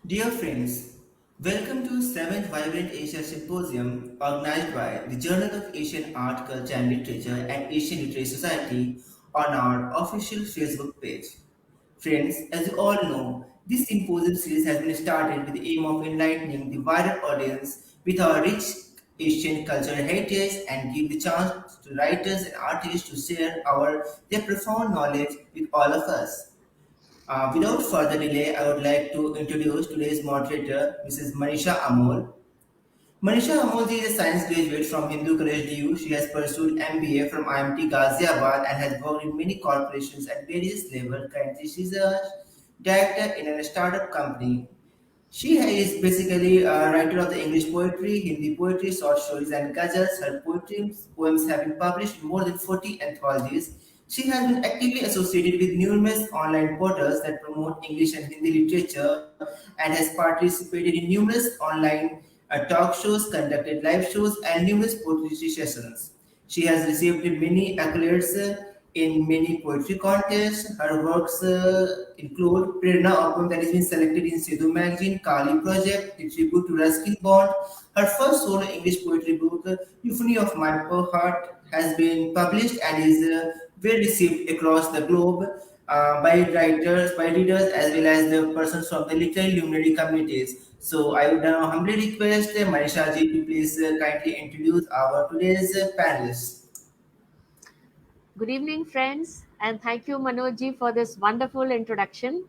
Dear friends, welcome to 7th Vibrant Asia Symposium organized by the Journal of Asian Art, Culture and Literature and Asian Literary Society on our official Facebook page. Friends, as you all know, this symposium series has been started with the aim of enlightening the wider audience with our rich Asian cultural heritage and give the chance to writers and artists to share their profound knowledge with all of us. Without further delay, I would like to introduce today's moderator, Mrs. Manisha Amol. Manisha Amol is a science graduate from Hindu College DU. She has pursued MBA from IMT Ghaziabad and has worked in many corporations at various levels. Currently, she is a director in a startup company. She is basically a writer of the English poetry, Hindi poetry, short stories, and ghazals. Her poems have been published in more than 40 anthologies. She has been actively associated with numerous online portals that promote English and Hindi literature and has participated in numerous online talk shows, conducted live shows, and numerous poetry sessions. She has received many accolades in many poetry contests. Her works include Prerna album that has been selected in Sidhu magazine, Kali Project, the tribute to Ruskin Bond. Her first solo English poetry book, Euphony of My Poor Heart, has been published and is well received across the globe by readers, as well as the persons from the literary luminary communities. So I would now humbly request Manisha ji to please kindly introduce our today's panelists. Good evening, friends, and thank you, Manojji, for this wonderful introduction.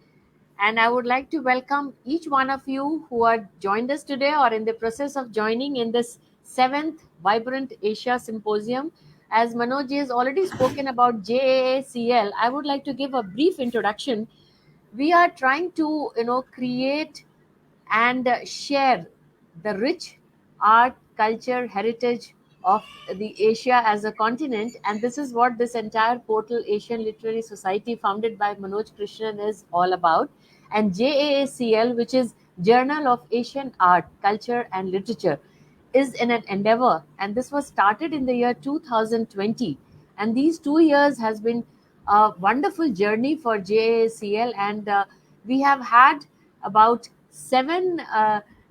And I would like to welcome each one of you who are joined us today or in the process of joining in this seventh Vibrant Asia Symposium. As Manojji has already spoken about JAACL, I would like to give a brief introduction. We are trying to, create and share the rich art, culture, heritage of the Asia as a continent. And this is what this entire portal, Asian Literary Society, founded by Manoj Krishnan, is all about. And JAACL, which is Journal of Asian Art, Culture and Literature, is in an endeavor. And this was started in the year 2020. And these 2 years has been a wonderful journey for JACL. And we have had about seven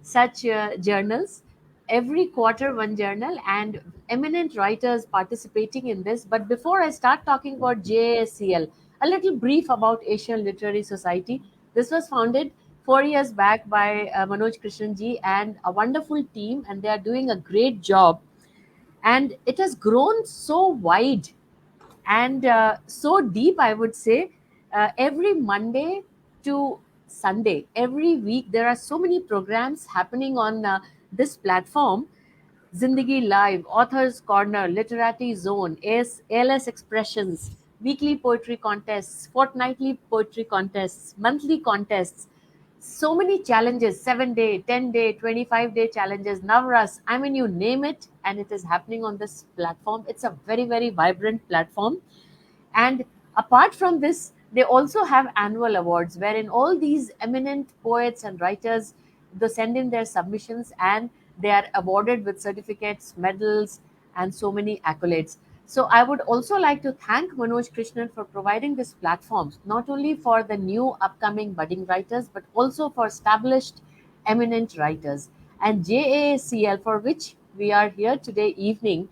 such journals, every quarter one journal, and eminent writers participating in this. But before I start talking about JASCL, a little brief about Asian Literary Society. This was founded 4 years back by Manoj Krishnan ji and a wonderful team, and they are doing a great job. And it has grown so wide and so deep, I would say. Every Monday to Sunday, every week, there are so many programs happening on this platform. Zindagi Live, Authors Corner, Literati Zone, ALS Expressions, weekly poetry contests, fortnightly poetry contests, monthly contests, so many challenges, 7 day, 10 day, 25 day challenges, Navras. I mean, you name it, and it is happening on this platform. It's a very, very vibrant platform. And apart from this, they also have annual awards wherein all these eminent poets and writers, they send in their submissions and they are awarded with certificates, medals, and so many accolades. So I would also like to thank Manoj Krishnan for providing this platform, not only for the new upcoming budding writers, but also for established eminent writers. And JACL, for which we are here today evening,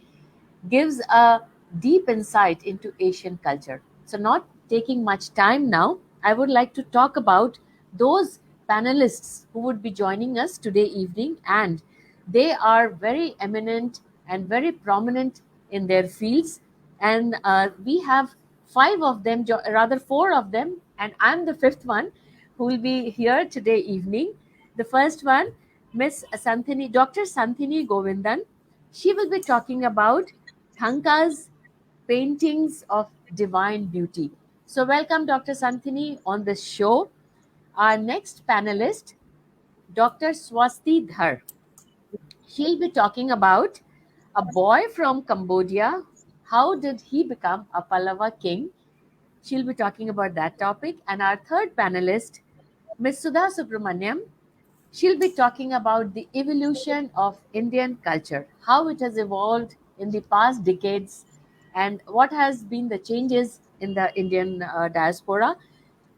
gives a deep insight into Asian culture. So, not taking much time now, I would like to talk about those panelists who would be joining us today evening, and they are very eminent and very prominent in their fields. And we have five of them, rather four of them, and I'm the fifth one who will be here today evening. The first one, Miss Santhini, Dr. Santhini Govindan. She will be talking about Thanka's paintings of divine beauty. So, welcome, Dr. Santhini, on the show. Our next panelist, Dr. Swasti Dhar. She'll be talking about a boy from Cambodia. How did he become a Pallava king? She'll be talking about that topic. And our third panelist, Ms. Sudha Subramaniam, she'll be talking about the evolution of Indian culture, how it has evolved in the past decades, and what has been the changes in the Indian diaspora.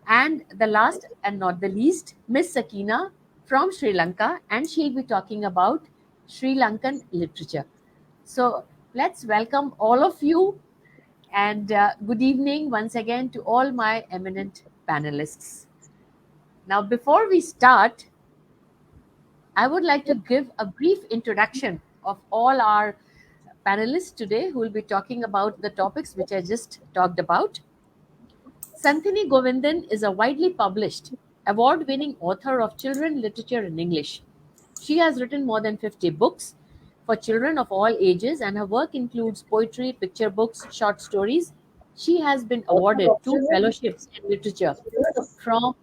And the last and not the least, Miss Sakina from Sri Lanka, and she'll be talking about Sri Lankan literature. So let's welcome all of you, and good evening once again to all my eminent panelists. Now, before we start, I would like to give a brief introduction of all our panelists today who will be talking about the topics which I just talked about. Santhini Govindan is a widely published, award winning author of children literature in English. She has written more than 50 books for children of all ages, and her work includes poetry, picture books, short stories. She has been awarded two fellowships in literature from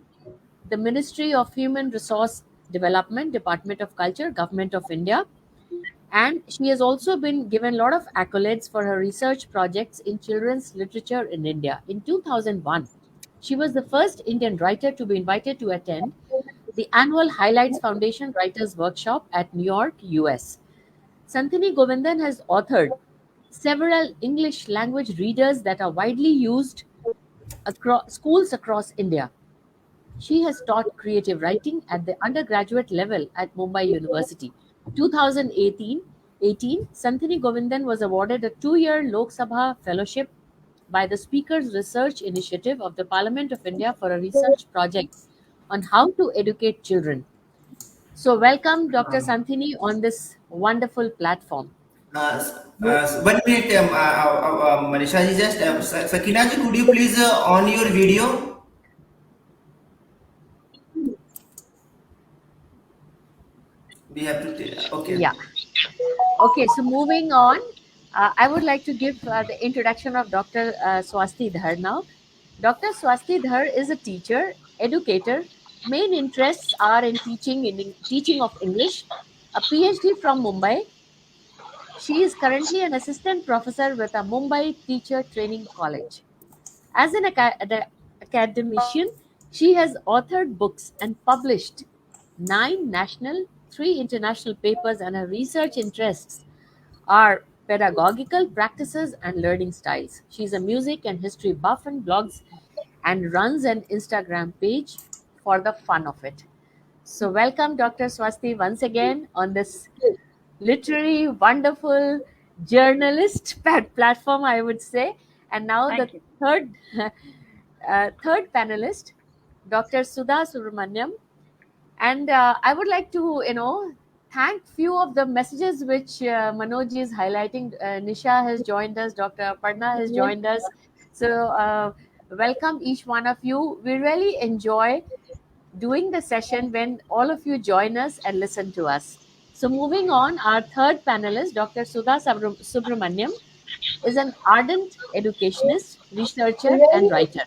the Ministry of Human Resource Development, Department of Culture, Government of India. And she has also been given a lot of accolades for her research projects in children's literature in India. In 2001, she was the first Indian writer to be invited to attend the annual Highlights Foundation Writers Workshop at New York, US. Santhini Govindan has authored several English language readers that are widely used across schools across India. She has taught creative writing at the undergraduate level at Mumbai University. 2018, Santhini Govindan was awarded a 2-year Lok Sabha fellowship by the Speaker's Research Initiative of the Parliament of India for a research project on how to educate children. So, welcome, Dr. Santhini, on this wonderful platform. 1 minute, Manisha ji, just Sakina ji, could you please on your video? We have to. Okay. Yeah. Okay, so moving on, I would like to give the introduction of Dr. Swasti Dhar now. Dr. Swasti Dhar is a teacher, educator. Main interests are in teaching of English. A PhD from Mumbai. She is currently an assistant professor with a Mumbai Teacher Training College. As an academician, she has authored books and published 9 national, 3 international papers, and her research interests are pedagogical practices and learning styles. She's a music and history buff and blogs and runs an Instagram page for the fun of it. So, welcome, Dr. Swasti, once again on this literary, wonderful journalist platform, I would say. And now Thank the you. third, third panelist, Dr. Sudha Subramaniam. And I would like to, thank few of the messages which Manoj is highlighting. Nisha has joined us, Dr. Aparna has joined us. So welcome each one of you. We really enjoy doing the session when all of you join us and listen to us. So moving on, our third panelist, Dr. Sudha Subramaniam, is an ardent educationist, researcher, and writer.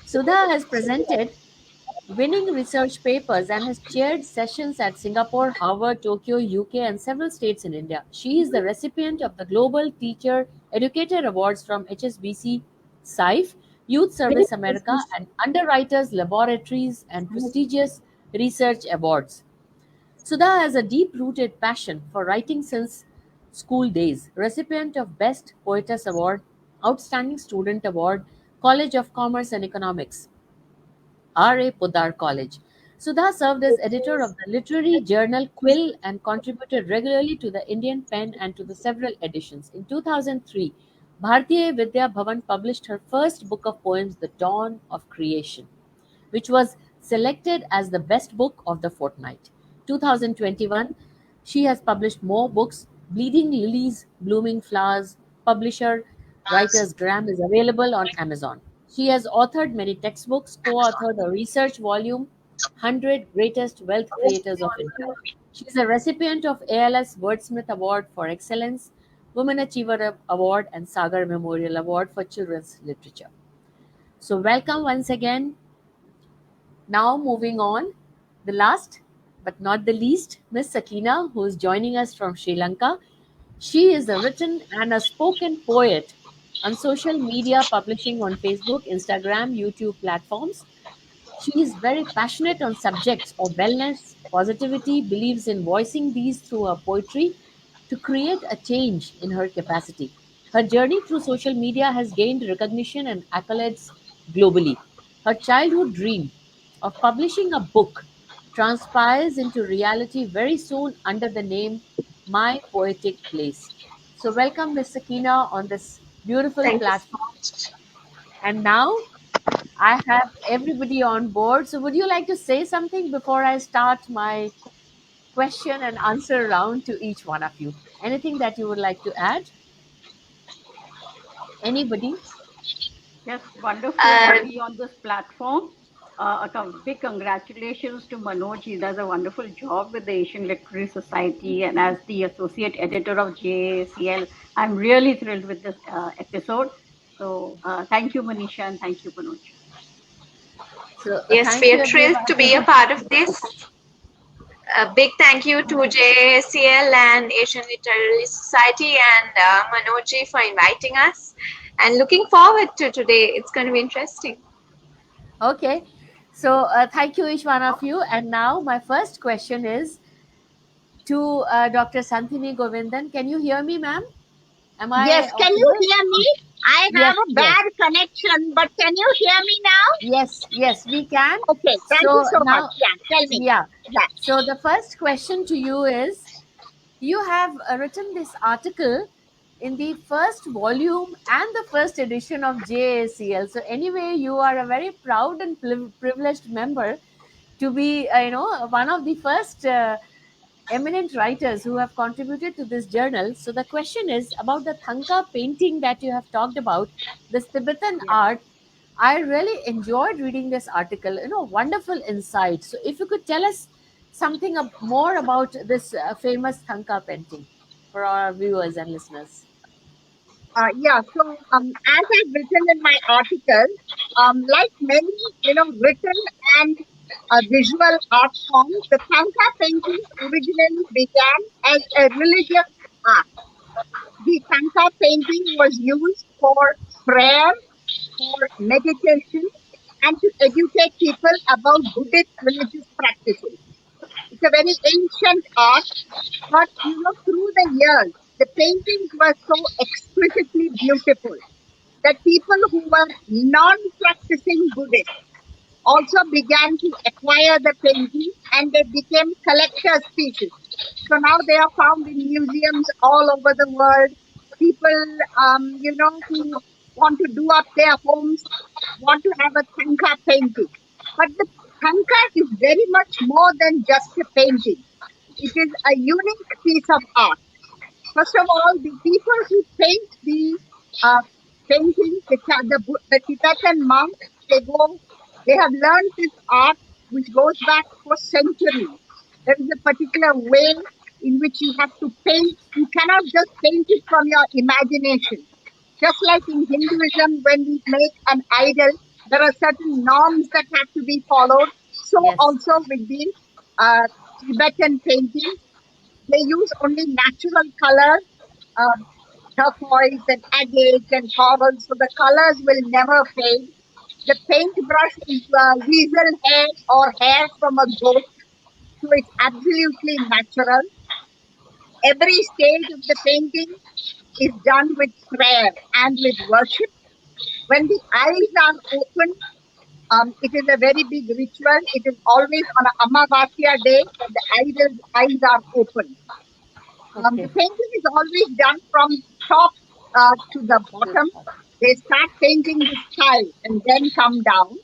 Sudha has presented winning research papers and has chaired sessions at Singapore, Harvard, Tokyo, UK, and several states in India. She is the recipient of the Global Teacher Educator Awards from HSBC, SAIF, Youth Service America, and Underwriters Laboratories and prestigious research awards. Sudha has a deep rooted passion for writing since school days, recipient of Best Poetess Award, Outstanding Student Award, College of Commerce and Economics. R.A. Poddar College. Sudha served as editor of the literary journal Quill and contributed regularly to the Indian Pen and to the several editions. In 2003, Bharatiya Vidya Bhavan published her first book of poems, The Dawn of Creation, which was selected as the best book of the fortnight. 2021, she has published more books. Bleeding Lilies, Blooming Flowers, publisher Writers Gram is available on Amazon. She has authored many textbooks, co authored a research volume, 100 Greatest Wealth Creators of India. She is a recipient of ALS Wordsmith Award for Excellence, Women Achiever Award, and Sagar Memorial Award for Children's Literature. So, welcome once again. Now, moving on, the last but not the least, Miss Sakina, who is joining us from Sri Lanka. She is a written and a spoken poet on social media, publishing on Facebook, Instagram, YouTube platforms. She is very passionate on subjects of wellness, positivity, believes in voicing these through her poetry to create a change in her capacity. Her journey through social media has gained recognition and accolades globally. Her childhood dream of publishing a book transpires into reality very soon under the name My Poetic Place. So, welcome, Ms. Sakina, on this beautiful Thank you. platform. And now I have everybody on board. So, would you like to say something before I start my question and answer round to each one of you? Anything that you would like to add? Anybody? Yes, wonderful Uh, to be on this platform. Big congratulations to Manoj. He does a wonderful job with the Asian Literary Society. And as the associate editor of JACL, I'm really thrilled with this episode. So thank you, Manisha, and thank you, Manoj. So, yes, we thank are you, thrilled to be a everybody. part of this. A big thank you to JACL and Asian Literary Society and Manoj for inviting us. And looking forward to today. It's going to be interesting. Okay. So, thank you, each one of you. And now, my first question is to Dr. Santini Govindan. Can you hear me, ma'am? Am I Yes, can you audible? hear me? I Yes, have a yes, bad connection, but can you hear me now? yes, we can. Okay, thank you So, so much. now, Yeah, tell me. yeah. Yeah. So, the first question to you is you have written this article in the first volume and the first edition of JACL. So, anyway, you are a very proud and privileged member to be, one of the first eminent writers who have contributed to this journal. So the question is about the Thanka painting that you have talked about, this Tibetan Yes. art. I really enjoyed reading this article. Wonderful insight. So if you could tell us something more about this famous Thanka painting for our viewers and listeners. Yeah, so as I've written in my article, like many, written and visual art forms, the Tanka painting originally began as a religious art. The Tanka painting was used for prayer, for meditation, and to educate people about Buddhist religious practices. It's a very ancient art, but through the years, the paintings were so exquisitely beautiful that people who were non-practicing Buddhists also began to acquire the paintings and they became collector's pieces. So now they are found in museums all over the world. People, who want to do up their homes want to have a Tanka painting. But the Tanka is very much more than just a painting. It is a unique piece of art. First of all, the people who paint the uh, paintings, the Tibetan monks, they have learned this art which goes back for centuries. There is a particular way in which you have to paint. You cannot just paint it from your imagination. Just like in Hinduism, when we make an idol, there are certain norms that have to be followed. So Yes, also with the Tibetan paintings, they use only natural colors, um, turquoise and agates and corals, so the colors will never fade. The paintbrush is weasel hair or hair from a goat, so it's absolutely natural. Every stage of the painting is done with prayer and with worship. When the eyes are open, it is a very big ritual. It is always on a Amavasya day that the eyes are open. The okay. painting is always done from top to the bottom. They start painting the sky and then come down.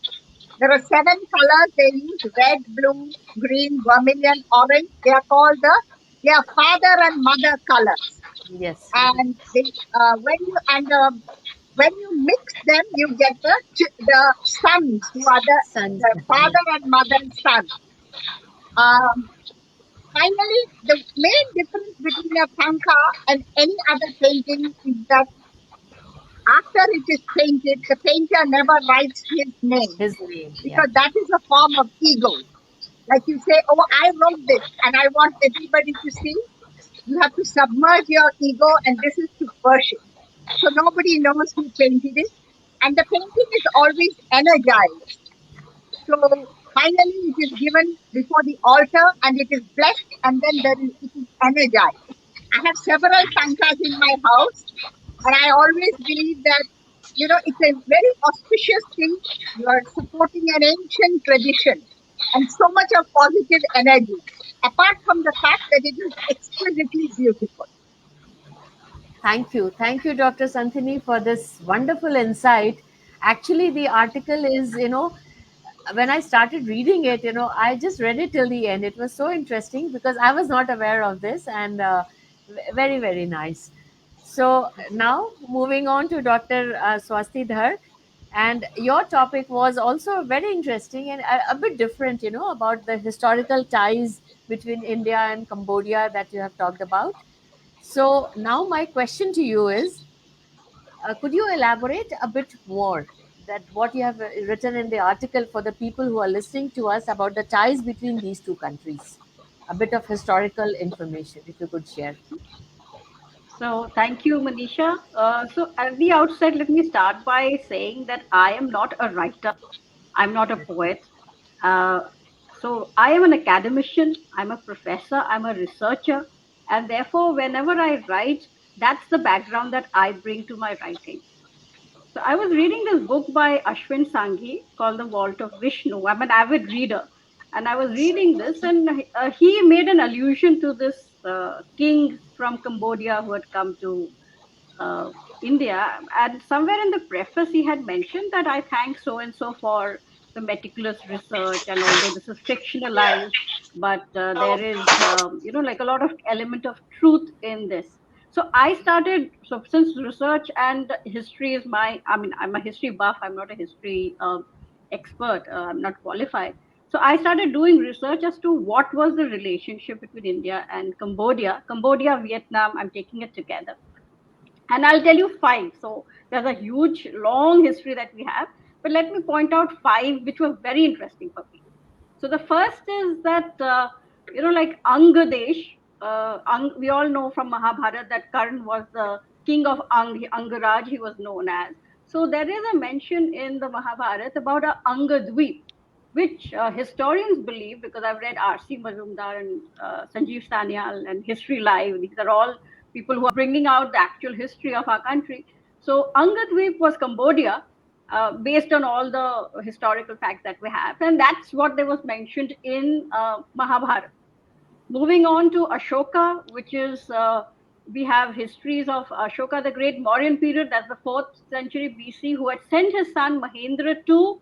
There are 7 colors they use: red, blue, green, vermilion, orange. They are father and mother colors. Yes, And when you mix them, you get the sons who are sons. the father and mother sons. Um, Finally, the main difference between a Tanka and any other painting is that after it is painted, the painter never writes his name His name. Yeah. because that is a form of ego. Like you say, oh, I wrote this and I want everybody to see. You have to submerge your ego, and this is to worship. So nobody knows who painted it. And the painting is always energized. So finally, it is given before the altar and it is blessed, and then it is energized. I have several tankas in my house, and I always believe that it's a very auspicious thing. You are supporting an ancient tradition and so much of positive energy, apart from the fact that it is exquisitely beautiful. Thank you, Dr. Santhini, for this wonderful insight. Actually, the article is, when I started reading it, I just read it till the end. It was so interesting because I was not aware of this, and very, very nice. So now moving on to Dr. Swasti Dhar, and your topic was also very interesting and a bit different, about the historical ties between India and Cambodia that you have talked about. So now my question to you is, could you elaborate a bit more that what you have written in the article for the people who are listening to us about the ties between these two countries? A bit of historical information, if you could share. So thank you, Manisha. So at the outset, let me start by saying that I am not a writer. I'm not a poet. Uh, so I am an academician. I'm a professor. I'm a researcher. And therefore, whenever I write, that's the background that I bring to my writing. So I was reading this book by Ashwin Sanghi called The Vault of Vishnu. I'm an avid reader. And I was reading this, and he made an allusion to this king from Cambodia who had come to uh, India. And somewhere in the preface, he had mentioned that I thank so and so for the meticulous research. And although this is fictionalized, but there is, like a lot of element of truth in this. So I started, so since research and history is I'm a history buff, I'm not a history expert, I'm not qualified. So I started doing research as to what was the relationship between India and Cambodia, Vietnam, I'm taking it together. And I'll tell you five. So there's a huge, long history that we have, but let me point out five which were very interesting for me. So the first is that, like Angadesh, we all know from Mahabharata that Karn was the king of Angaraj, he was known as. So there is a mention in the Mahabharata about a Angadweep, which historians believe, because I've read R.C. Majumdar and Sanjeev Sanyal and History Live, these are all people who are bringing out the actual history of our country. So Angadweep was Cambodia, based on all the historical facts that we have. And that's what there was mentioned in Mahabharata. Moving on to Ashoka, which is, we have histories of Ashoka, the great Mauryan period, that's the 4th century BC, who had sent his son Mahendra to,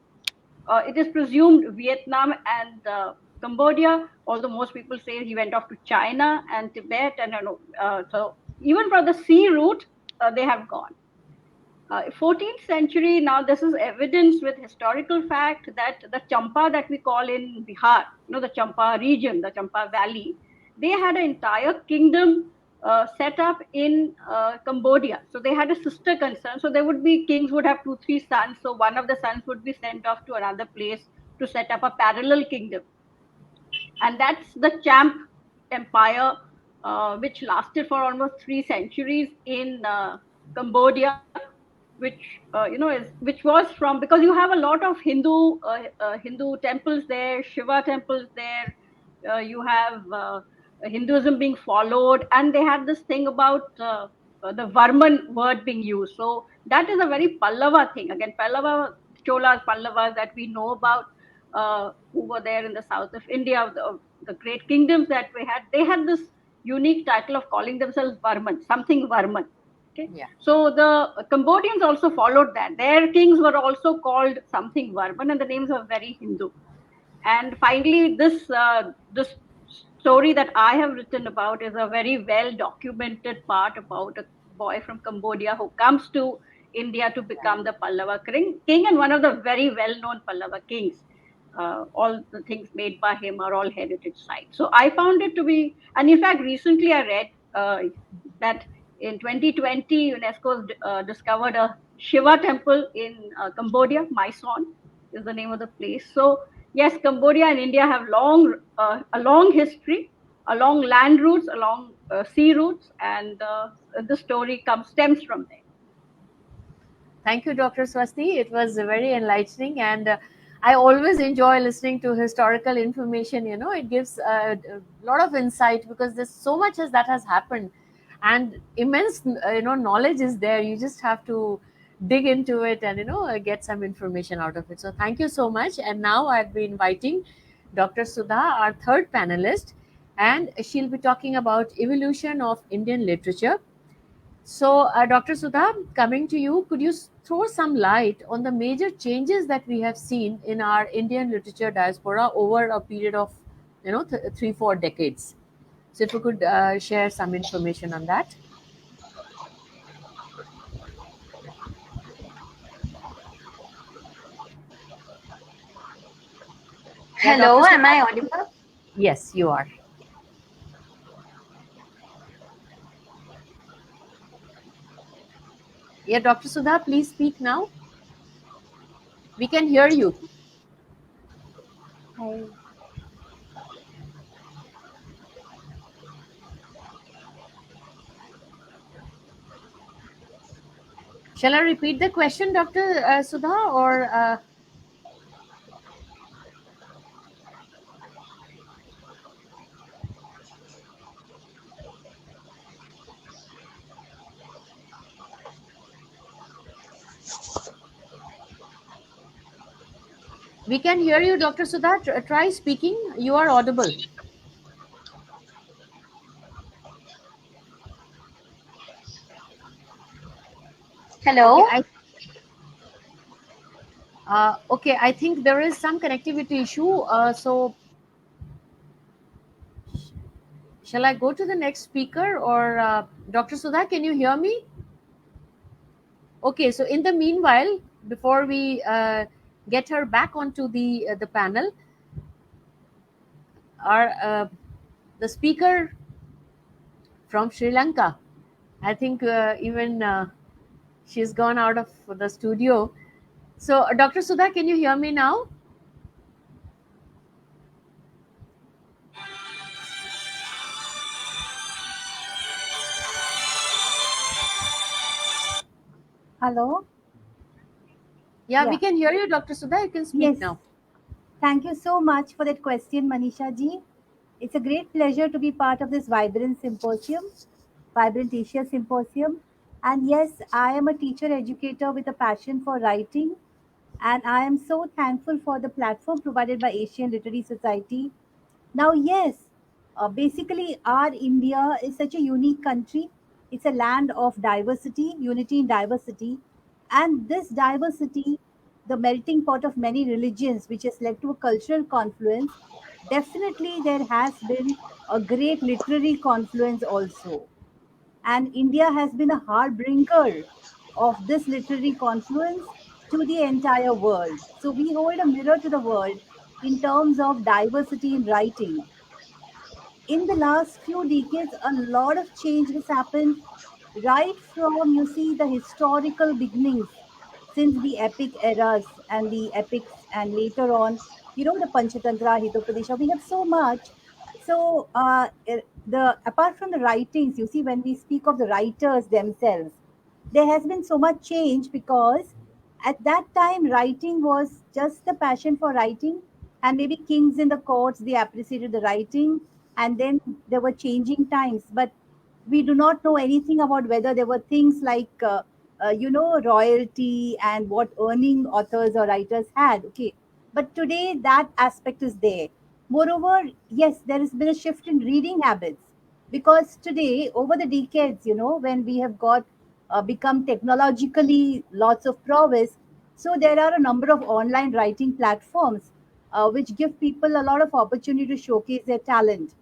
it is presumed, Vietnam and Cambodia, although most people say he went off to China and Tibet. And so even for the sea route, they have gone. 14th century, now this is evidence with historical fact that the Champa that we call in Bihar, the Champa region, the Champa Valley, they had an entire kingdom set up in Cambodia. So they had a sister concern. So there would be kings would have 2-3 sons. So one of the sons would be sent off to another place to set up a parallel kingdom. And that's the Champ Empire, which lasted for almost 3 centuries in Cambodia, which which was from, because you have a lot of Hindu temples there, Shiva temples there. You have Hinduism being followed, and they had this thing about the Varman word being used. So that is a very Pallava thing. Again, Pallava, Cholas, Pallavas that we know about, who were there in the south of India, the great kingdoms that we had, they had this unique title of calling themselves Varman, something Varman. Okay. Yeah. So the Cambodians also followed that. Their kings were also called something Varman, and the names were very Hindu. And finally, this story that I have written about is a very well documented part about a boy from Cambodia who comes to India to become the Pallava king and one of the very well-known Pallava kings. All the things made by him are all heritage sites. So I found it to be, and in fact, recently I read that in 2020, UNESCO discovered a Shiva temple in Cambodia. My Son is the name of the place. So yes, Cambodia and India have a long history, along land routes, along sea routes, and the story stems from there. Thank you, Dr. Swasti. It was very enlightening, and I always enjoy listening to historical information. It gives a lot of insight because there's so much that has happened, and immense, knowledge is there. You just have to dig into it and get some information out of it. So thank you so much. And now I'll be inviting Dr. Sudha, our third panelist, and she'll be talking about evolution of Indian literature. So, Dr. Sudha, coming to you, could you throw some light on the major changes that we have seen in our Indian literature diaspora over a period of, 3-4 decades? So, if you could share some information on that. Yeah, Hello, Dr. am I Sudha? audible? Yes, you are. Yeah, Dr. Sudha, please speak now. We can hear you. Hi. Shall I repeat the question, Dr. Sudha, or we can hear you, Dr. Sudha. Try speaking. You are audible. Hello. Okay, I think there is some connectivity issue. So, shall I go to the next speaker, or Dr. Sudha, can you hear me? Okay, so in the meanwhile, before we get her back onto the panel, our the speaker from Sri Lanka, I think even she's gone out of the studio. So, Dr. Sudha, can you hear me now? Hello. Yeah, we Yeah. can hear you, Dr. Sudha. You can speak Yes. now. Thank you so much for that question, Manisha ji. It's a great pleasure to be part of this Vibrant Symposium, Vibrant Asia Symposium. And yes, I am a teacher educator with a passion for writing. And I am so thankful for the platform provided by Asian Literary Society. Now, yes, basically, our India is such a unique country. It's a land of diversity, unity in diversity. And this diversity, the melting pot of many religions, which has led to a cultural confluence, definitely there has been a great literary confluence also. And India has been a harbinger of this literary confluence to the entire world. So we hold a mirror to the world in terms of diversity in writing. In the last few decades, a lot of change has happened right from, you see, the historical beginnings since the epic eras and the epics, and later on, the Panchatantra, Hitopadesha. We have so much. So, apart from the writings, you see, when we speak of the writers themselves, there has been so much change because at that time, writing was just the passion for writing, and maybe kings in the courts they appreciated the writing, and then there were changing times, but we do not know anything about whether there were things like royalty and what earning authors or writers had. Okay, but today that aspect is there. Moreover, yes, there has been a shift in reading habits because today, over the decades, when we have got become technologically lots of prowess, so there are a number of online writing platforms which give people a lot of opportunity to showcase their talent.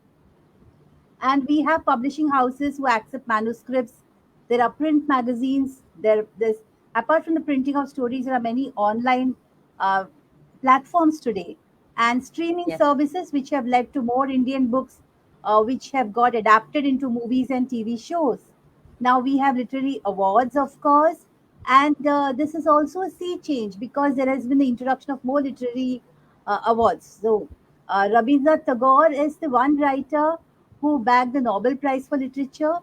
And we have publishing houses who accept manuscripts. There are print magazines. There's apart from the printing of stories, there are many online uh, platforms today, and streaming Yes. services which have led to more Indian books, which have got adapted into movies and TV shows. Now we have literary awards, of course, and this is also a sea change because there has been the introduction of more literary awards. So Rabindranath Tagore is the one writer who bagged the Nobel Prize for Literature.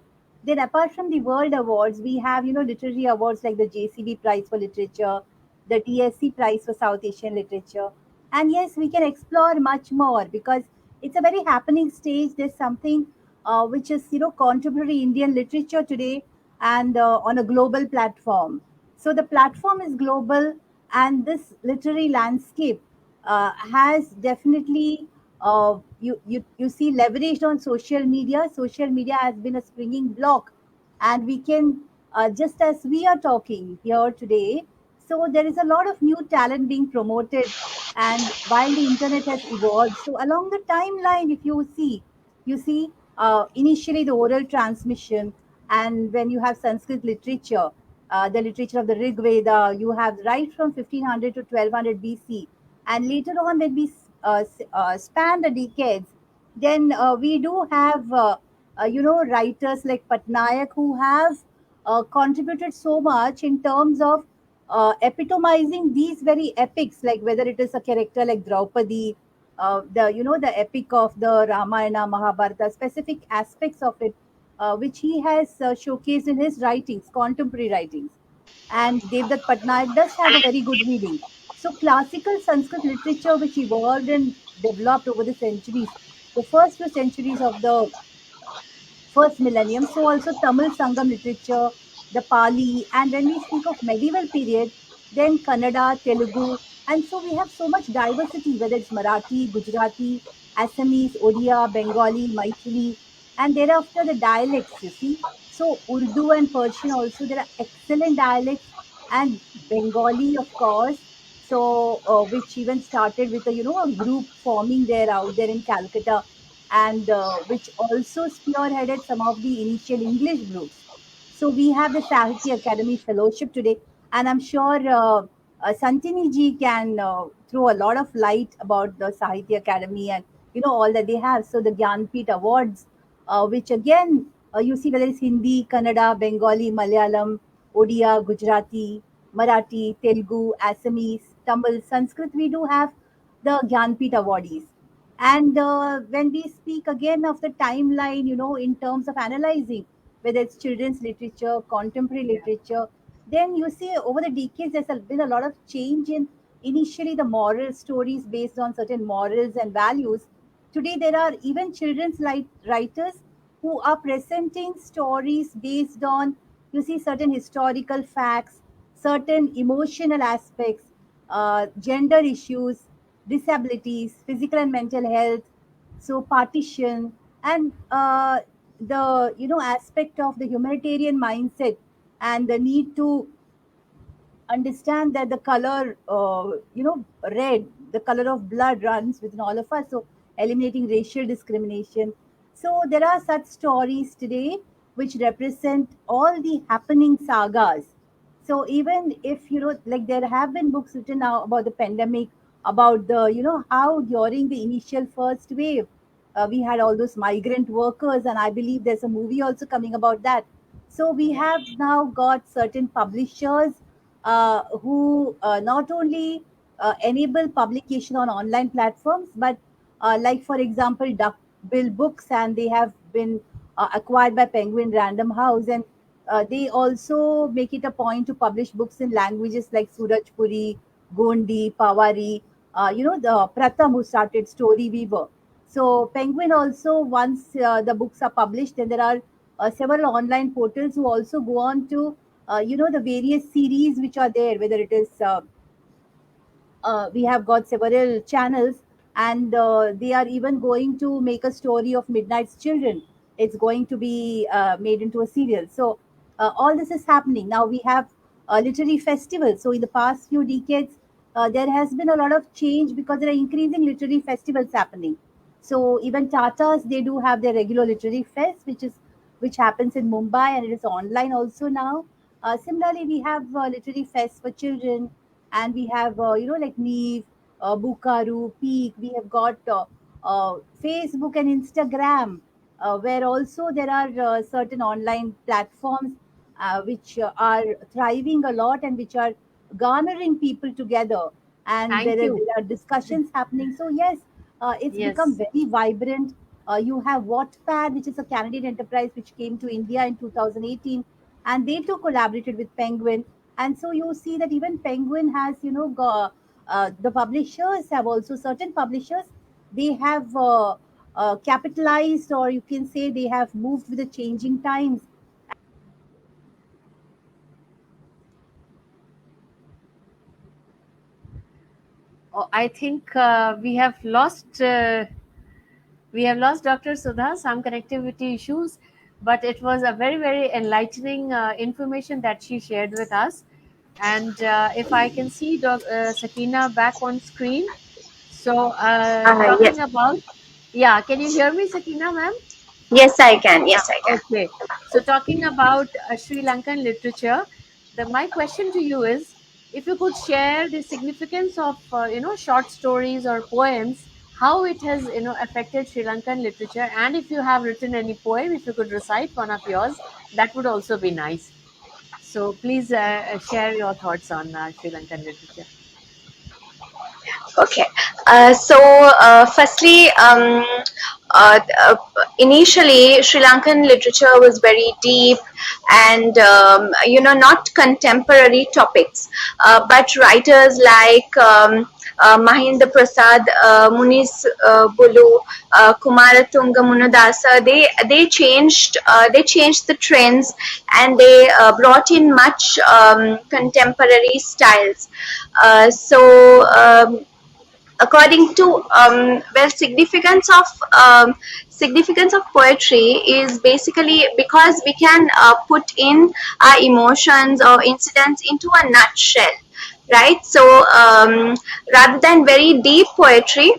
Then, apart from the World Awards, we have literary awards like the JCB Prize for Literature, the TSC Prize for South Asian Literature, and yes, we can explore much more because it's a very happening stage. There's something which is contemporary Indian literature today and on a global platform. So the platform is global, and this literary landscape has definitely you see leveraged on social media. Social media has been a springing block, and we can just as we are talking here today, so there is a lot of new talent being promoted. And while the internet has evolved, so along the timeline, if you see initially the oral transmission, and when you have Sanskrit literature, the literature of the Rig Veda, you have right from 1500 to 1200 BC. And later on, when we span the decades, then we do have, writers like Patnaik who have contributed so much in terms of epitomizing these very epics, like whether it is a character like Draupadi, the epic of the Ramayana, Mahabharata, specific aspects of it, which he has showcased in his writings, contemporary writings. And Devdutt Patnaik does have a very good reading. So classical Sanskrit literature, which evolved and developed over the centuries, the first few centuries of the first millennium. So also Tamil Sangam literature, the Pali, and when we speak of medieval period, then Kannada, Telugu, and so we have so much diversity, whether it's Marathi, Gujarati, Assamese, Odia, Bengali, Maithili, and thereafter the dialects, you see. So Urdu and Persian also, there are excellent dialects, and Bengali, of course. So which even started with a group forming there out there in Calcutta, and which also spearheaded some of the initial English groups. So we have the Sahitya Academy Fellowship today, and I'm sure Santini ji can throw a lot of light about the Sahitya Academy and all that they have. So the Gyanpith Awards, which again you see whether it's Hindi, Kannada, Bengali, Malayalam, Odia, Gujarati, Marathi, Telugu, Assamese, Tamil, Sanskrit, we do have the Gyanpith awardees. And when we speak again of the timeline, in terms of analyzing whether it's children's literature, contemporary literature, then you see over the decades been a lot of change in initially the moral stories based on certain morals and values. Today, there are even children's writers who are presenting stories based on, you see, certain historical facts, certain emotional aspects, gender issues, disabilities, physical and mental health, so partition, and the aspect of the humanitarian mindset and the need to understand that the color, red, the color of blood runs within all of us. So eliminating racial discrimination. So there are such stories today which represent all the happening sagas. So even if like there have been books written now about the pandemic, about the how during the initial first wave, we had all those migrant workers, and I believe there's a movie also coming about that. So we have now got certain publishers who not only enable publication on online platforms, but like for example, Duckbill Books, and they have been acquired by Penguin Random House, and they also make it a point to publish books in languages like Surajpuri, Gondi, Pawari. The Pratham who started Story Weaver. So Penguin also, once the books are published, then there are several online portals who also go on to the various series which are there, whether it is we have got several channels, and they are even going to make a story of Midnight's Children. It's going to be made into a serial. So all this is happening now. We have literary festivals. So in the past few decades, there has been a lot of change because there are increasing literary festivals happening. So even Tata's, they do have their regular literary fest, which happens in Mumbai, and it is online also now. Similarly, we have literary fest for children, and we have like Neve, Bukaru, Peak. We have got Facebook and Instagram, where also there are certain online platforms which are thriving a lot and which are garnering people together, and Thank you. there are discussions happening. So yes, it's become Yes. very vibrant. You have Wattpad, which is a Canadian enterprise which came to India in 2018, and they too collaborated with Penguin. And so you see that even Penguin has the publishers have also, certain publishers, they have capitalized, or you can say they have moved with the changing times. I think we have lost. We have lost Dr. Sudha, some connectivity issues, but it was a very, very enlightening information that she shared with us. And if I can see Sakina back on screen, so Yes, talking about, yeah, can you hear me, Sakina, ma'am? yes, I can. Yeah, Yes, I can. okay. So talking about Sri Lankan literature, my question to you is, if you could share the significance of short stories or poems, how it has affected Sri Lankan literature, and if you have written any poem, if you could recite one of yours, that would also be nice. So please share your thoughts on Sri Lankan literature. Okay. Firstly, uh, uh, initially, Sri Lankan literature was very deep and, not contemporary topics, but writers like Mahinda Prasad, Munis Bulu, Kumaratunga Munadasa, they changed the trends, and they brought in much contemporary styles. According to significance of poetry is basically because we can put in our emotions or incidents into a nutshell, right? Rather than very deep poetry,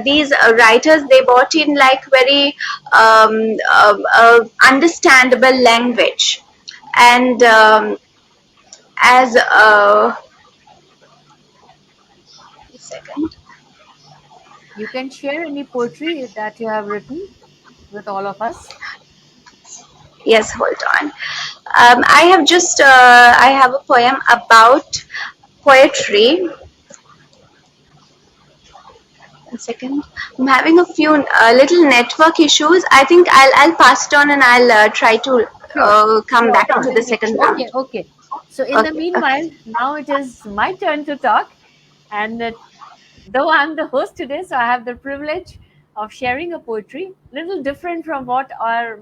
these writers, they brought in like very understandable language. And as a second. You can share any poetry that you have written with all of us. Yes, hold on. I have a poem about poetry. One second. I'm having a few little network issues. I think I'll pass it on, and I'll try to Sure, come sure, back sure. to the second round. Okay, okay. So in the Okay, okay. meanwhile, now it is my turn to talk, and though I'm the host today, so I have the privilege of sharing a poetry, little different from what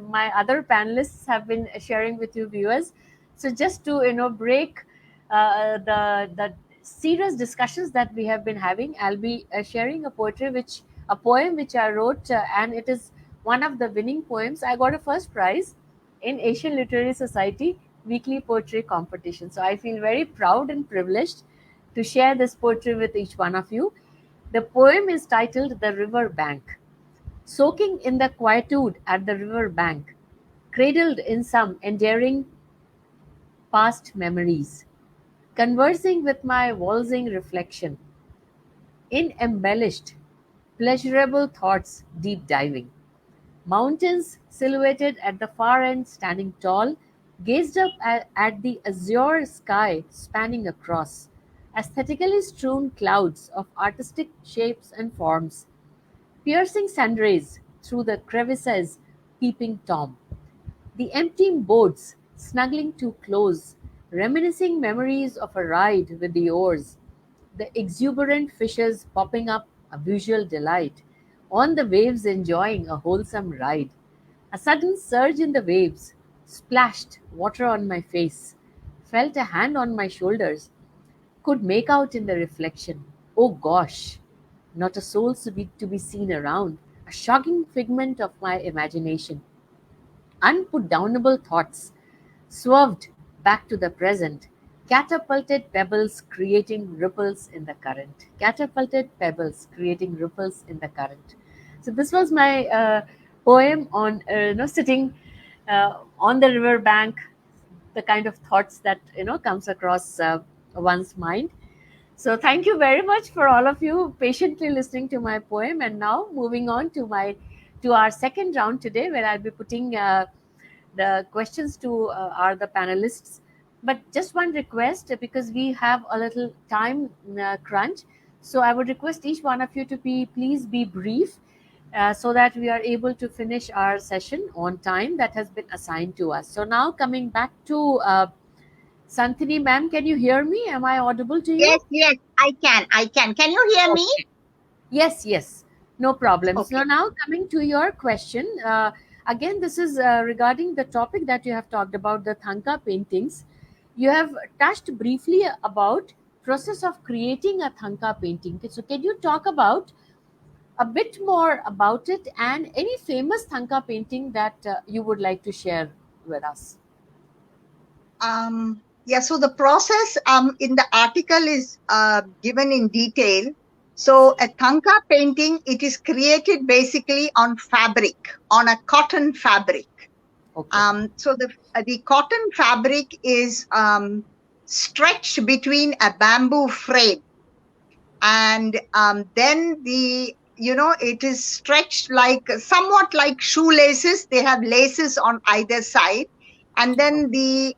my other panelists have been sharing with you viewers. So just to break the serious discussions that we have been having, I'll be sharing a poem which I wrote, and it is one of the winning poems. I got a first prize in Asian Literary Society weekly poetry competition. So I feel very proud and privileged to share this poetry with each one of you. The poem is titled The River Bank. Soaking in the quietude at the river bank, cradled in some endearing past memories, conversing with my waltzing reflection, in embellished, pleasurable thoughts deep diving. Mountains silhouetted at the far end standing tall, gazed up at the azure sky spanning across, aesthetically strewn clouds of artistic shapes and forms, piercing sunrays through the crevices, peeping Tom. The empty boats snuggling too close, reminiscing memories of a ride with the oars, the exuberant fishes popping up a visual delight, on the waves enjoying a wholesome ride. A sudden surge in the waves splashed water on my face, felt a hand on my shoulders, could make out in the reflection. Oh gosh, not a soul to be seen around, a shocking figment of my imagination. Unputdownable thoughts swerved back to the present, catapulted pebbles creating ripples in the current. Catapulted pebbles creating ripples in the current. So this was my poem on sitting on the river bank, the kind of thoughts that comes across one's mind. So thank you very much for all of you patiently listening to my poem. And now moving on to our second round today, where I'll be putting the questions to the panelists. But just one request, because we have a little time crunch. So I would request each one of you to please be brief, so that we are able to finish our session on time that has been assigned to us. So now coming back to Santini ma'am, can you hear me? Am I audible to you? Yes, yes, I can. I can. Can you hear me? Okay. Yes, yes, no problem. So Okay. now coming to your question, again, this is regarding the topic that you have talked about, the Thanka paintings. You have touched briefly about process of creating a Thangka painting. So can you talk about a bit more about it and any famous Thangka painting that you would like to share with us? Yeah, so the process in the article is given in detail. So a Thangka painting, it is created basically on fabric, on a cotton fabric. Okay. So the cotton fabric is stretched between a bamboo frame, and then it is stretched like somewhat like shoelaces. They have laces on either side, and then the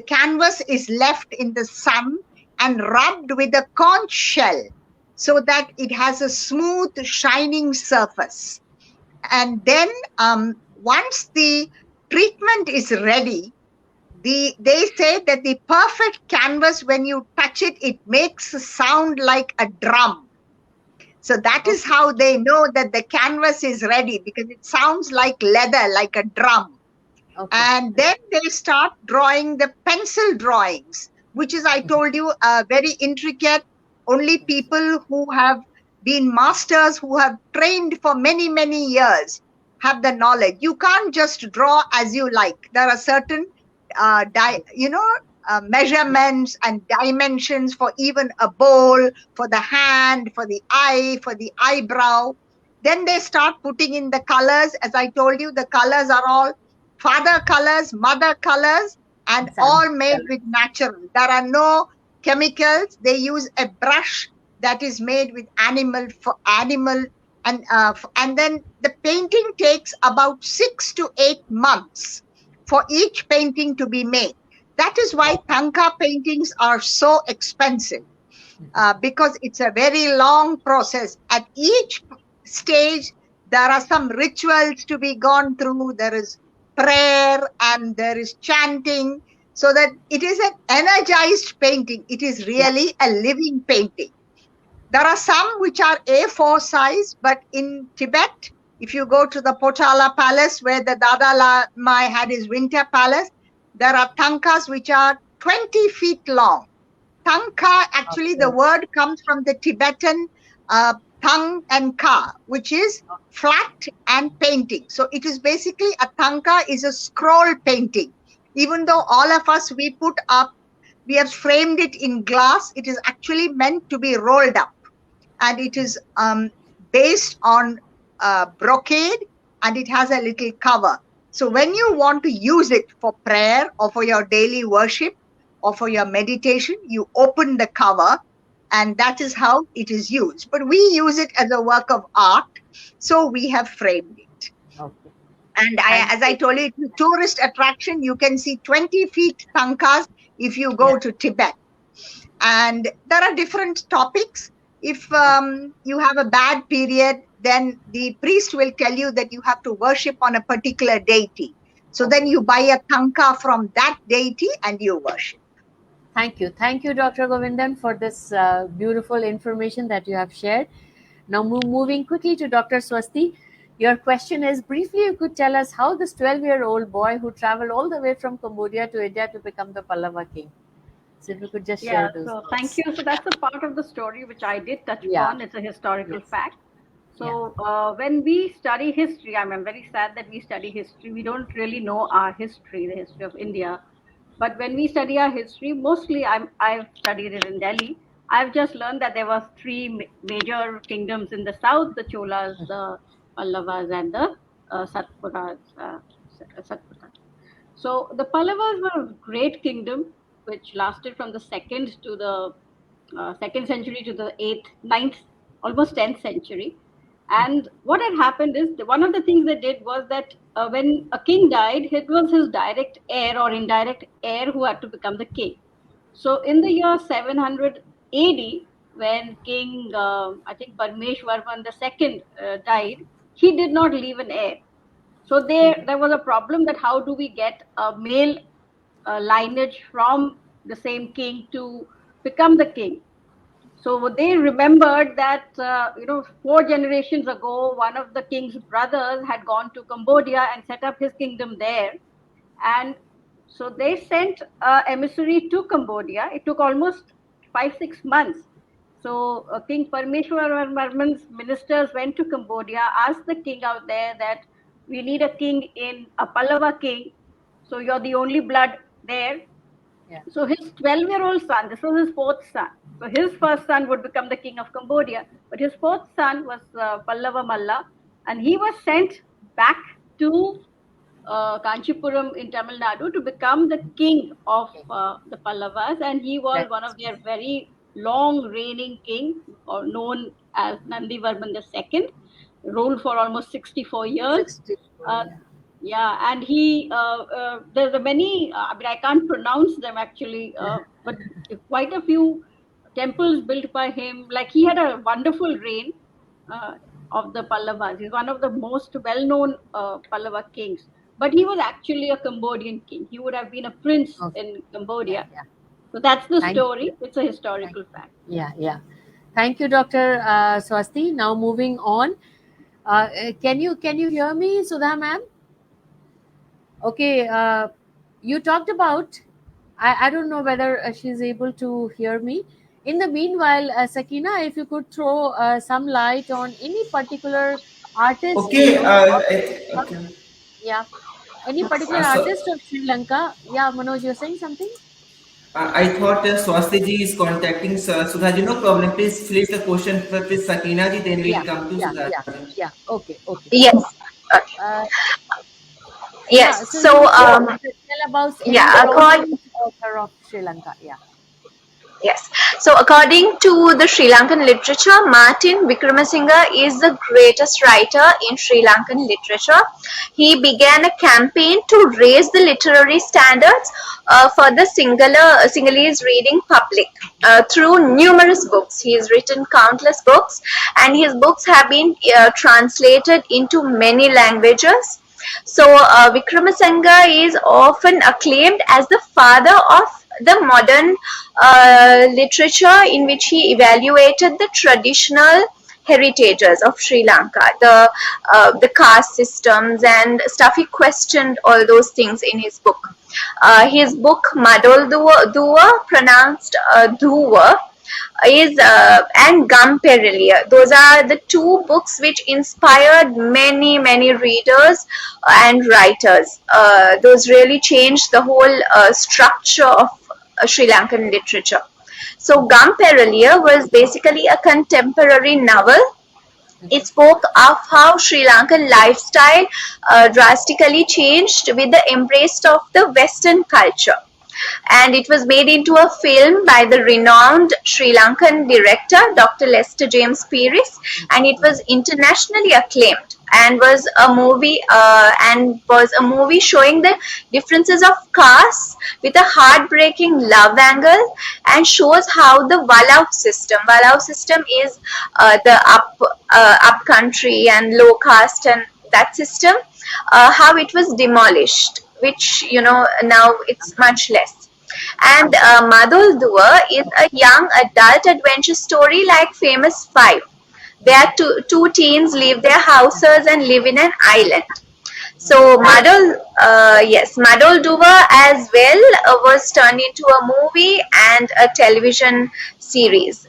canvas is left in the sun and rubbed with a conch shell so that it has a smooth shining surface. And then once the treatment is ready, they say that the perfect canvas, when you touch it, it makes a sound like a drum. So that is how they know that the canvas is ready, because it sounds like leather, like a drum. Okay. And then they start drawing the pencil drawings, which is, I told you, very intricate. Only people who have been masters, who have trained for many, many years, have the knowledge. You can't just draw as you like. There are certain measurements and dimensions for even a bowl, for the hand, for the eye, for the eyebrow. Then they start putting in the colors. As I told you, the colors are all father colors, mother colors, and all made with natural. There are no chemicals. They use a brush that is made with animal, and then the painting takes about 6 to 8 months for each painting to be made. That is why Thangka paintings are so expensive, because it's a very long process. At each stage, there are some rituals to be gone through. There is prayer and there is chanting, so that it is an energized painting. It is really a living painting. There are some which are A4 size, but in Tibet, if you go to the Potala Palace, where the Dalai Lama had his winter palace, there are Thangkas which are 20 feet long. Thangka, actually, the word comes from the Tibetan thang and ka, which is flat and painting. So it is basically, a Thangka is a scroll painting. Even though all of us, we have framed it in glass, it is actually meant to be rolled up. And it is based on brocade, and it has a little cover. So when you want to use it for prayer or for your daily worship or for your meditation, you open the cover, and that is how it is used. But we use it as a work of art, so we have framed it. Okay. And as I told you, it's a tourist attraction. You can see 20 feet Thangkas if you go to Tibet. And there are different topics. If you have a bad period, then the priest will tell you that you have to worship on a particular deity. So then you buy a Thangka from that deity and you worship. Thank you. Thank you, Dr. Govindan, for this beautiful information that you have shared. Now, moving quickly to Dr. Swasti. Your question is, briefly, you could tell us how this 12-year-old boy who traveled all the way from Cambodia to India to become the Pallava king. So if you could just share those. So thank you. So that's a part of the story which I did touch upon. It's a historical fact. So when we study history, I'm very sad that we study history. We don't really know our history, the history of India. But when we study our history, mostly I've studied it in Delhi. I've just learned that there were 3 major kingdoms in the south: the Cholas, the Pallavas, and the Satpuras. So the Pallavas were a great kingdom which lasted from the 2nd to the 2nd century to the 8th, 9th, almost 10th century. And what had happened is, one of the things they did was that when a king died, it was his direct heir or indirect heir who had to become the king. So in the year 700 AD, when King, I think Parmeshwarman II died, he did not leave an heir. So there was a problem that how do we get a male lineage from the same king to become the king. So they remembered that 4 generations ago, one of the king's brothers had gone to Cambodia and set up his kingdom there, and so they sent an emissary to Cambodia. It took almost 5-6 months. So King Parmeshwarvarman's ministers went to Cambodia, asked the king out there that we need a king a Pallava king. So you're the only blood there. Yeah. So his 12-year-old son, this was his fourth son. So his first son would become the king of Cambodia, but his fourth son was Pallava Malla, and he was sent back to Kanchipuram in Tamil Nadu to become the king of the Pallavas, and he was one of their very long reigning king, or known as Nandivarman II, ruled for almost 64 years. Yeah, and he, there's a many, I mean, I can't pronounce them actually, but quite a few temples built by him. Like, he had a wonderful reign of the Pallavas. He's one of the most well-known Pallava kings. But he was actually a Cambodian king. He would have been a prince in Cambodia. Yeah. So that's the story. It's a historical fact. Yeah. Thank you, Dr. Swasti. Now moving on. Can you hear me, Sudha ma'am? Okay. You talked about, I don't know whether she's able to hear me. In the meanwhile, Sakina, if you could throw some light on any particular artist. Okay. Yeah. Any particular artist of Sri Lanka? Yeah, Manoj, you're saying something? I thought Swasti ji is contacting Sudha ji. No problem. Please place the question with Sakina ji. Then we'll come to Sudha ji. Yeah. Okay. Yes. Yes. So tell about author of Sri Lanka. Yeah. Yes. So according to the Sri Lankan literature, Martin Wickramasinghe is the greatest writer in Sri Lankan literature. He began a campaign to raise the literary standards for the Sinhalese reading public through numerous books. He has written countless books, and his books have been translated into many languages. So Wickramasinghe is often acclaimed as the father of the modern literature, in which he evaluated the traditional heritages of Sri Lanka, the caste systems and stuff. He questioned all those things in his book. His book Madol Duwa, pronounced Duwa, is and Gamperelia. Those are the two books which inspired many readers and writers. Those really changed the whole structure of Sri Lankan literature. So Gamperelia was basically a contemporary novel. It spoke of how Sri Lankan lifestyle drastically changed with the embrace of the Western culture. And it was made into a film by the renowned Sri Lankan director, Dr. Lester James Peris, and it was internationally acclaimed, and was a movie showing the differences of castes with a heartbreaking love angle, and shows how the Walau system is the up country and low caste, and that system, how it was demolished, which now it's much less. And Madol Duwa is a young adult adventure story like Famous Five. There two teens leave their houses and live in an island. So Madol Duwa as well was turned into a movie and a television series.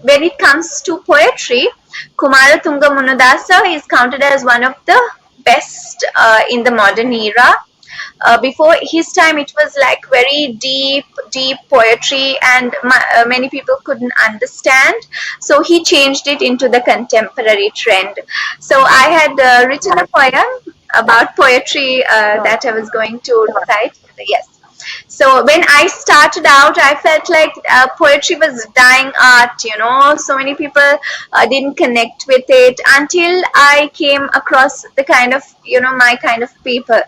When it comes to poetry, Kumaratunga Munadasa is counted as one of the best in the modern era. Before his time, it was like very deep poetry, and many people couldn't understand. So he changed it into the contemporary trend. So I had written a poem about poetry that I was going to recite. Yes. So when I started out, I felt like poetry was dying art, so many people didn't connect with it, until I came across the kind of, my kind of people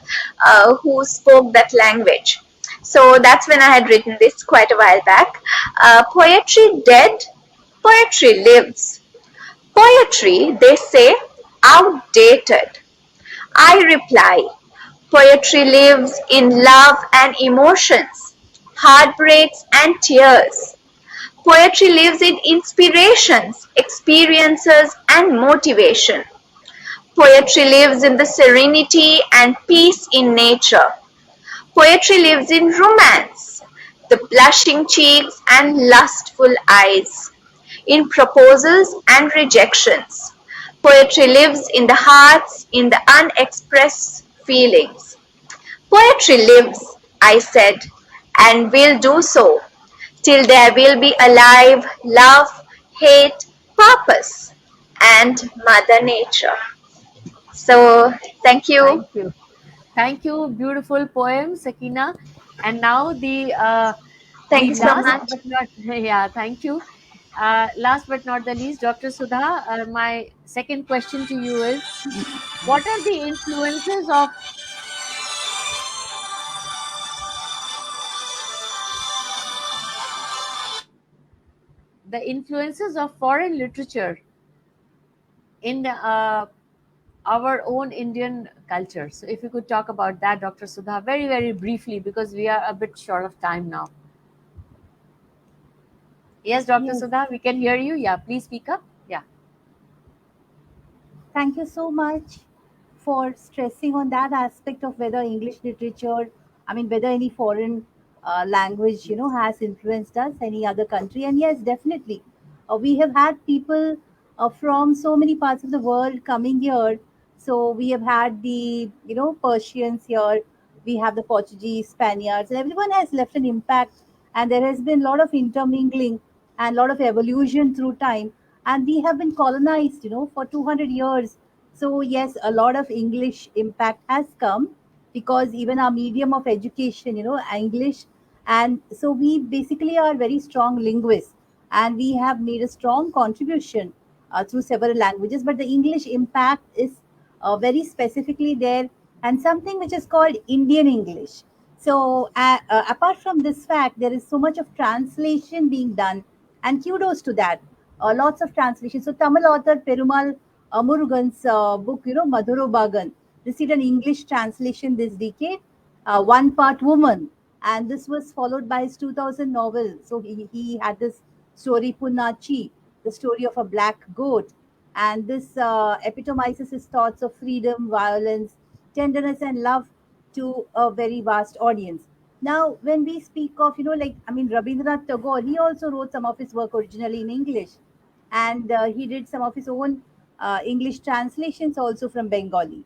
who spoke that language. So that's when I had written this quite a while back. Poetry dead, poetry lives. Poetry, they say, outdated. I reply, poetry lives in love and emotions, heartbreaks and tears. Poetry lives in inspirations, experiences and motivation. Poetry lives in the serenity and peace in nature. Poetry lives in romance, the blushing cheeks and lustful eyes. In proposals and rejections, poetry lives in the hearts, in the unexpressed feelings. Poetry lives, I said, and will do so till there will be alive love, hate, purpose, and Mother Nature. So, thank you. Thank you. Thank you. Beautiful poem, Sakina. And now Thank the you so last much. but not yeah, thank you. Last but not the least, Dr. Sudha, my second question to you is: what are the influences of foreign literature in our own Indian culture? So, if you could talk about that, Dr. Sudha, very, very briefly, because we are a bit short of time now. Yes, Dr. Yes. Sudha, we can hear you. Yeah, please speak up. Yeah. Thank you so much for stressing on that aspect of whether English literature, I mean, whether any foreign language, has influenced us, any other country. And yes, definitely. We have had people from so many parts of the world coming here. So we have had the, Persians here, we have the Portuguese, Spaniards, and everyone has left an impact. And there has been a lot of intermingling and a lot of evolution through time, and we have been colonized for 200 years. So yes, a lot of English impact has come, because even our medium of education, English. And so we basically are very strong linguists, and we have made a strong contribution through several languages, but the English impact is very specifically there, and something which is called Indian English. So apart from this fact, there is so much of translation being done, and kudos to that. Lots of translation. So Tamil author Perumal Murugan's book, Madhuro Bagan, received an English translation this decade, One Part Woman, and this was followed by his 2000 novel. So he had this story Punnachi, the story of a black goat, and this epitomizes his thoughts of freedom, violence, tenderness, and love to a very vast audience. Now, when we speak of, Rabindranath Tagore, he also wrote some of his work originally in English, and he did some of his own English translations also from Bengali.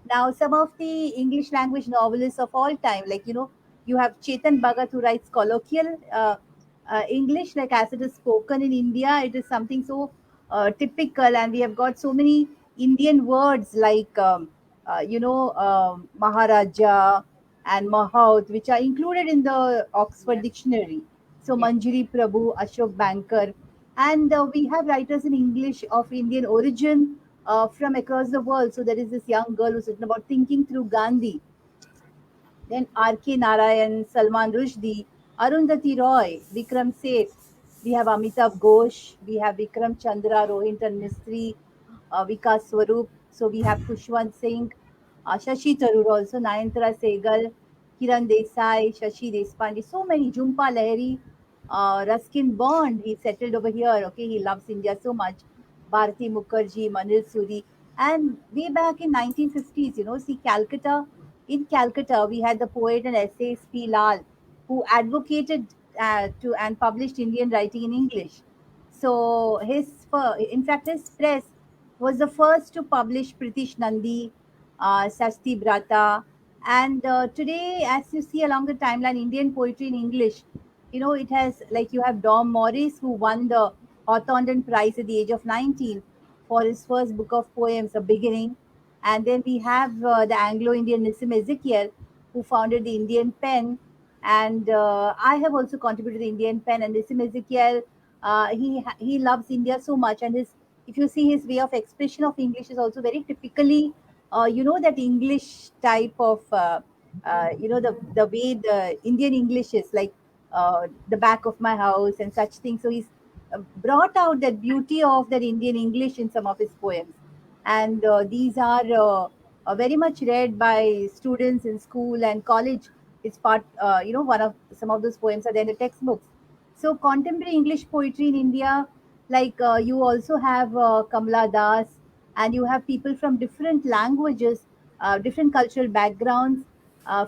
Now, some of the English language novelists of all time, like, you have Chetan Bhagat, who writes colloquial English, like as it is spoken in India, it is something so typical, and we have got so many Indian words like, Maharaja and Mahout, which are included in the Oxford Dictionary. So Yeah. Manjari Prabhu, Ashok Bankar, and we have writers in English of Indian origin from across the world. So there is this young girl who's written about thinking through Gandhi, then R.K. Narayan, Salman Rushdie, Arundhati Roy, Vikram Seth. We have Amitabh Ghosh. We have Vikram Chandra, Rohinton Mistry, Vikas Swarup. So we have Khushwant Singh, Shashi Tharoor also, Nayantara Sehgal, Kiran Desai, Shashi Deshpande. So many. Jhumpa Lahiri, Ruskin Bond. He settled over here. Okay, he loves India so much. Bharati Mukherjee, Manil Suri. And way back in 1950s, see Calcutta, in Calcutta, we had the poet and essayist P. Lal, who advocated to and published Indian writing in English. So in fact, his press was the first to publish Pritish Nandi, Sasti Brata, and today, as you see along the timeline, Indian poetry in English, it has, like, you have Dom Morris, who won the Hawthornden Prize at the age of 19 for his first book of poems, A Beginning. And then we have the Anglo-Indian Nissim Ezekiel, who founded the Indian Pen. And I have also contributed to the Indian Pen. And Nissim Ezekiel, he loves India so much. And if you see his way of expression of English is also very typically, that English type of, the way the Indian English is, like the back of my house and such things. So he's brought out that beauty of that Indian English in some of his poems, and these are very much read by students in school and college. It's part, one of some of those poems are there in the textbooks. So contemporary English poetry in India, like you also have Kamala Das, and you have people from different languages, different cultural backgrounds,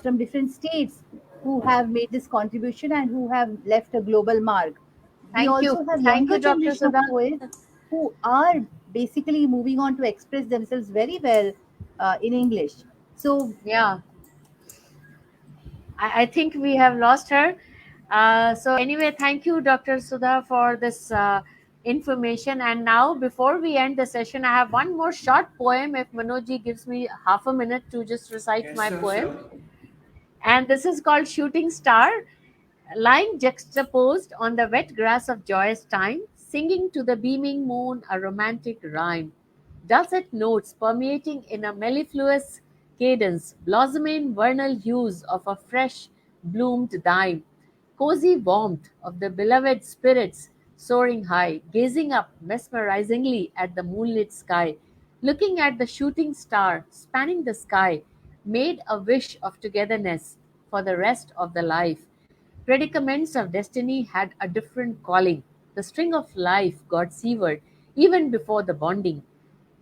from different states, who have made this contribution and who have left a global mark. We Thank you. also have Thank younger you, Dr. generation of Sudha. poets who are basically moving on to express themselves very well in English. So Yeah, I think we have lost her. So anyway, thank you, Dr. Sudha, for this information. And now, before we end the session, I have one more short poem. If Manojji gives me half a minute to just recite Yes, my sure, poem, sure. and this is called Shooting Star. Lying juxtaposed on the wet grass of joyous time, singing to the beaming moon a romantic rhyme. Dulcet notes permeating in a mellifluous cadence, blossoming vernal hues of a fresh bloomed dime. Cozy warmth of the beloved spirits soaring high, gazing up mesmerizingly at the moonlit sky, looking at the shooting star spanning the sky, made a wish of togetherness for the rest of the life. Predicaments of destiny had a different calling. The string of life got severed even before the bonding,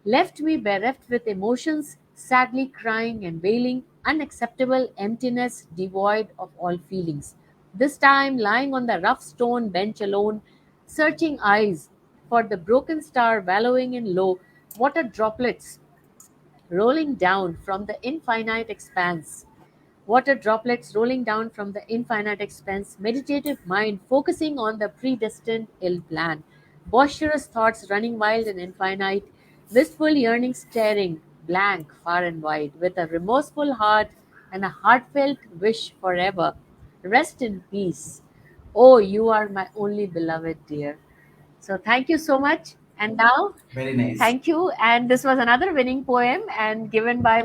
left me bereft with emotions, sadly crying and wailing, unacceptable emptiness devoid of all feelings. This time lying on the rough stone bench alone, searching eyes for the broken star wallowing in low water droplets rolling down from the infinite expanse. Water droplets rolling down from the infinite expanse, meditative mind focusing on the predestined ill plan, boisterous thoughts running wild and infinite, wistful yearning staring blank far and wide, with a remorseful heart and a heartfelt wish forever. Rest in peace. Oh, you are my only beloved dear. So thank you so much. And now, Very nice. thank you. And this was another winning poem and given by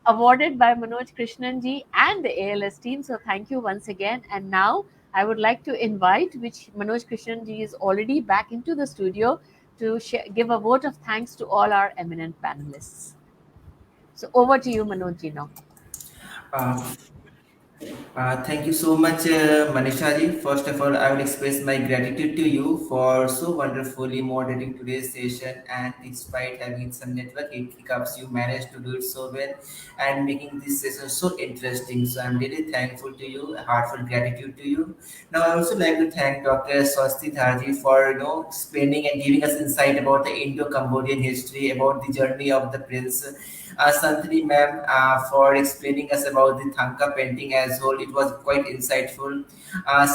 awarded by Manoj Krishnan ji and the ALS team. So thank you once again. And now I would like to invite, which Manoj Krishnan ji is already back into the studio, to give a vote of thanks to all our eminent panelists. So over to you, Manoj ji now. Uh, thank you so much, Manisha ji. First of all, I will express my gratitude to you for so wonderfully moderating today's session. And despite having some network hiccups, you managed to do it so well and making this session so interesting. So I'm really thankful to you. Heartfelt gratitude to you. Now, I also like to thank Dr. Swasti Dharji for explaining and giving us insight about the Indo-Cambodian history, about the journey of the prince. Santini ma'am for explaining us about the Thangka painting as well. It was quite insightful.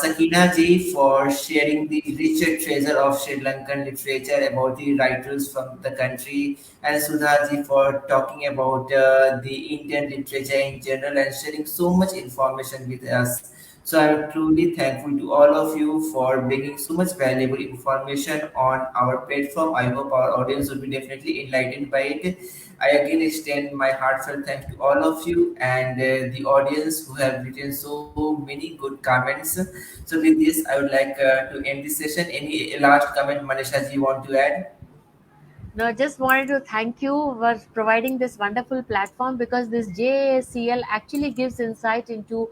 Sakina ji for sharing the richer treasure of Sri Lankan literature about the writers from the country, and Sudha ji for talking about the Indian literature in general and sharing so much information with us. So I'm truly thankful to all of you for bringing so much valuable information on our platform. I hope our audience will be definitely enlightened by it. I again extend my heartfelt thanks to all of you and the audience who have written so many good comments. So with this, I would like to end this session. Any last comment, Manisha ji, you want to add? No, I just wanted to thank you for providing this wonderful platform, because this JACL actually gives insight into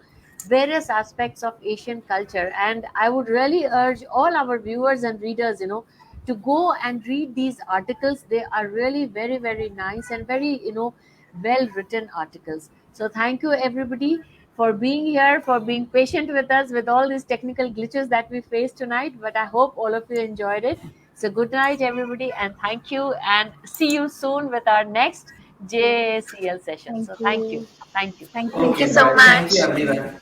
various aspects of Asian culture. And I would really urge all our viewers and readers, to go and read these articles. They are really very, very nice and very, well written articles. So thank you, everybody, for being here, for being patient with us with all these technical glitches that we faced tonight. But I hope all of you enjoyed it. So good night, everybody, and thank you, and see you soon with our next JACL session. thank So thank you. you. Thank you. Thank you. Thank you Okay, so bye. Thank you, much. everyone.